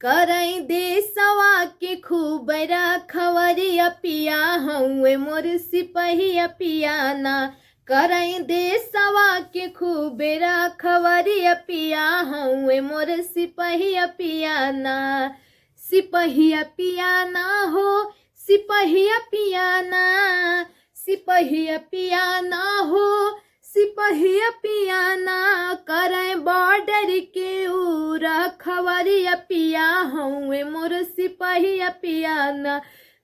करई देशवा के खूब रखवरिया पिया हउए मोर सिपहिया पियाना। करई देशवा के खूब रखवरिया पिया हउए मोर सिपहिया पियाना। सिपहिया पियाना हो सिपहिया पियाना, सिपहिया पियाना हो सिपहिया पियाना। करे बॉर्डर के ऊ रखवरिया पिया हउए मोर सिपहिया पियाना।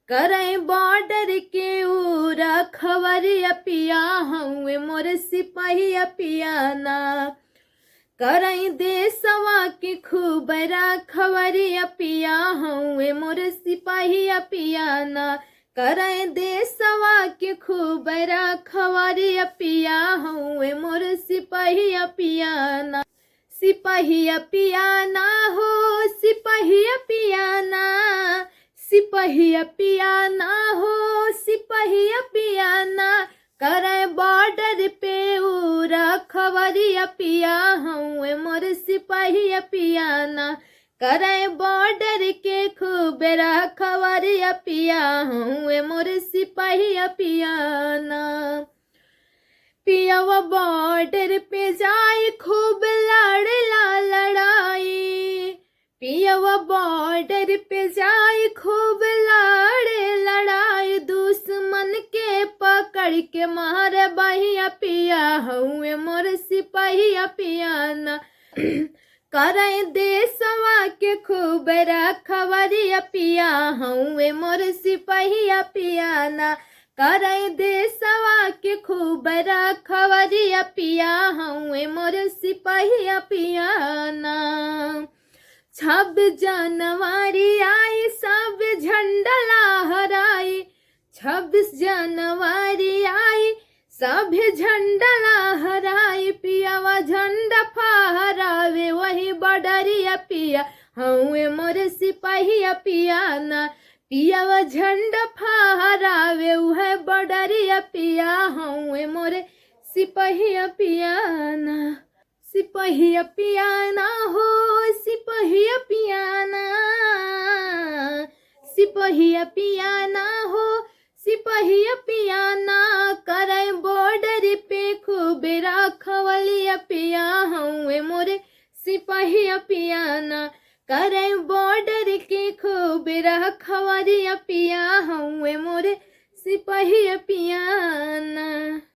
करे बॉर्डर के ऊ रखवरिया पिया हउए मोर सिपहिया पियाना। करई देशवा के खूब रखवरिया पिया हउए मोर सिपहिया पियाना। करई देशवा के खूब रखवरिया पिया हउए मोर सिपहिया पियाना। सिपहिया पियाना हो सिपहिया पियाना, सिपहिया पियाना हो सिपहिया पियाना। करे बॉर्डर पे ऊ रखवरिया पिया हउए मोर सिपहिया पियाना। करे बॉर्डर के खूब रखवरिया पिया हउए मोर सिपहिया पियाना। पियावा बॉर्डर पे जाए खूब लड़ला लड़ाई, पियावा बॉर्डर पे जाए खूब लड़े लड़ाई। दुश्मन के पकड़ के मार बहिया पिया हउए मोर सिपहिया पियाना। करे देशवा के खूब रखवरिया पिया हउए मोर सिपहिया पियाना। करे देशवा के खूब रखवरिया पिया हउए मोर सिपहिया पियाना। 26 जनवरी आई सब झंडा लहराई, 26 जनवरी आई सब झंडा लहराई। पियावा झंडा फहरावे वही बॉर्डरिया पिया हउए मोर सिपहिया पियाना। पियावा झंडा फहरावे वह बॉर्डरिया पिया हउए मोर सिपहिया पियाना। सिपहिया पियाना हो सिपहिया पियाना, सिपहिया पियाना हो सिपहिया पियाना। करे बॉर्डर पे खूब रखवलिया पिया हउए मोर सिपहिया पियाना। करे बॉर्डर के खूब रखवरिया पिया हउए मोर सिपहिया पियाना।